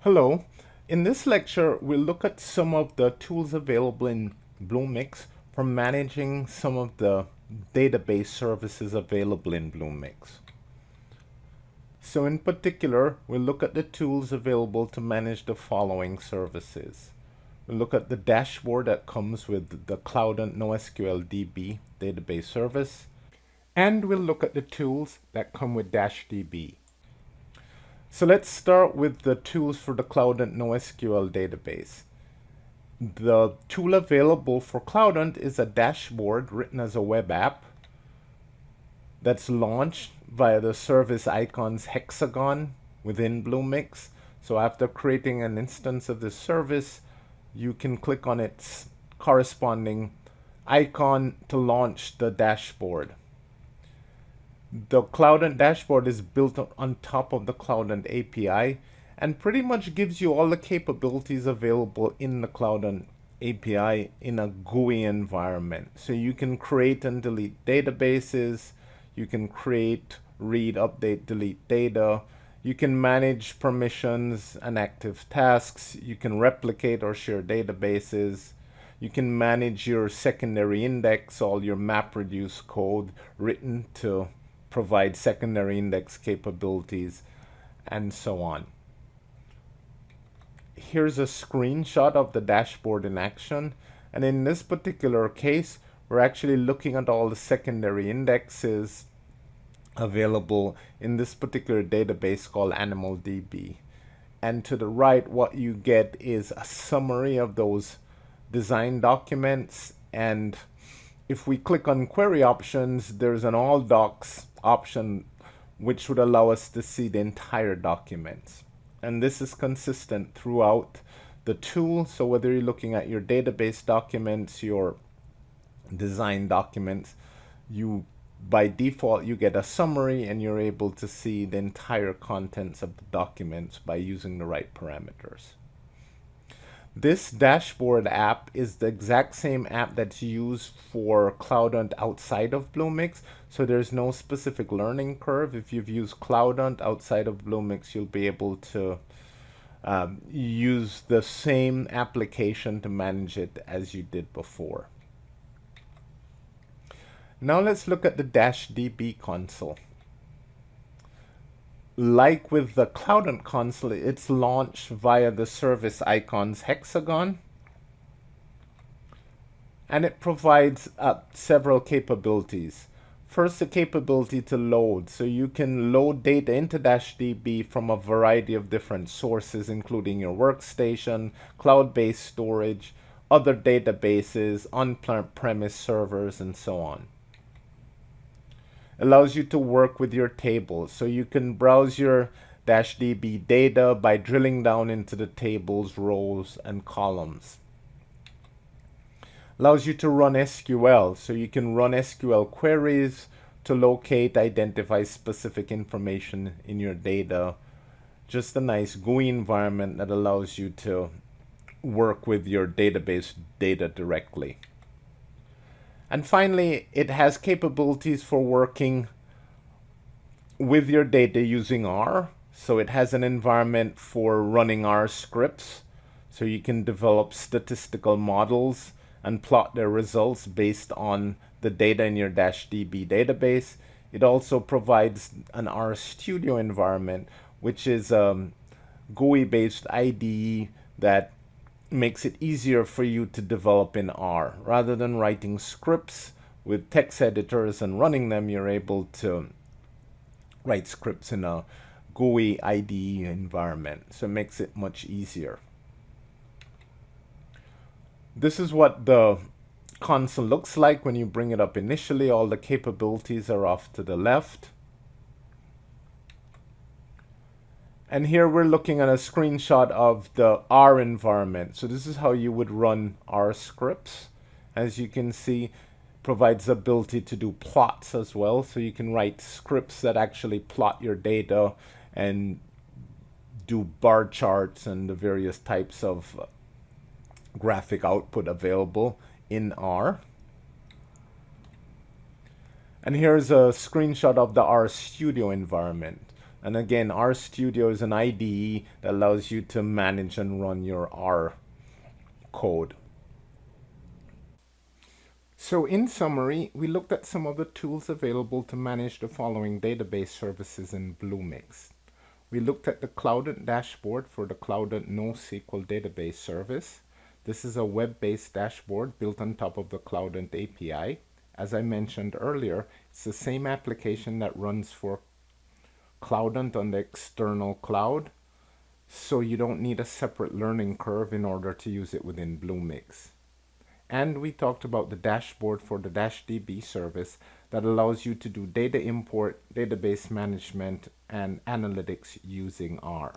Hello. In this lecture, we'll look at some of the tools available in Bluemix for managing some of the database services available in Bluemix. So in particular, we'll look at the tools available to manage the following services. We'll look at the dashboard that comes with the Cloudant NoSQL DB database service, and we'll look at the tools that come with DashDB. So let's start with the tools for the Cloudant NoSQL database. The tool available for Cloudant is a dashboard written as a web app that's launched via the service icons hexagon within Bluemix. So after creating an instance of this service, you can click on its corresponding icon to launch the dashboard. The Cloudant dashboard is built on top of the Cloudant API and pretty much gives you all the capabilities available in the Cloudant API in a GUI environment. So you can create and delete databases, you can create, read, update, delete data, you can manage permissions and active tasks, you can replicate or share databases, you can manage your secondary index, all your MapReduce code written to provide secondary index capabilities, and so on. Here's a screenshot of the dashboard in action, and in this particular case we're actually looking at all the secondary indexes available in this particular database called AnimalDB. And to the right, what you get is a summary of those design documents, and if we click on query options, there's an all docs option which would allow us to see the entire documents. And this is consistent throughout the tool. So whether you're looking at your database documents, your design documents, by default you get a summary and you're able to see the entire contents of the documents by using the right parameters. This dashboard app is the exact same app that's used for Cloudant outside of Bluemix, so there's no specific learning curve. If you've used Cloudant outside of Bluemix, you'll be able to use the same application to manage it as you did before. Now let's look at the DashDB console. Like with the Cloudant console, it's launched via the service icons hexagon, and it provides several capabilities. First, the capability to load. So you can load data into DashDB from a variety of different sources, including your workstation, cloud-based storage, other databases, on-premise servers, and so on. Allows you to work with your tables. So you can browse your DashDB data by drilling down into the tables, rows, and columns. Allows you to run SQL. So you can run SQL queries to locate, identify specific information in your data. Just a nice GUI environment that allows you to work with your database data directly. And finally, it has capabilities for working with your data using R. So it has an environment for running R scripts. So you can develop statistical models and plot their results based on the data in your DashDB database. It also provides an RStudio environment, which is a GUI-based IDE that makes it easier for you to develop in R. Rather than writing scripts with text editors and running them, you're able to write scripts in a GUI IDE environment. So it makes it much easier. This is what the console looks like when you bring it up initially. All the capabilities are off to the left. And here we're looking at a screenshot of the R environment. So this is how you would run R scripts. As you can see, provides the ability to do plots as well. So you can write scripts that actually plot your data and do bar charts and the various types of graphic output available in R. And here's a screenshot of the RStudio environment. And again, RStudio is an IDE that allows you to manage and run your R code. So in summary, we looked at some of the tools available to manage the following database services in Bluemix. We looked at the Cloudant dashboard for the Cloudant NoSQL database service. This is a web-based dashboard built on top of the Cloudant API. As I mentioned earlier, it's the same application that runs for Cloudant on the external cloud, so you don't need a separate learning curve in order to use it within Bluemix. And we talked about the dashboard for the DashDB service that allows you to do data import, database management, and analytics using R.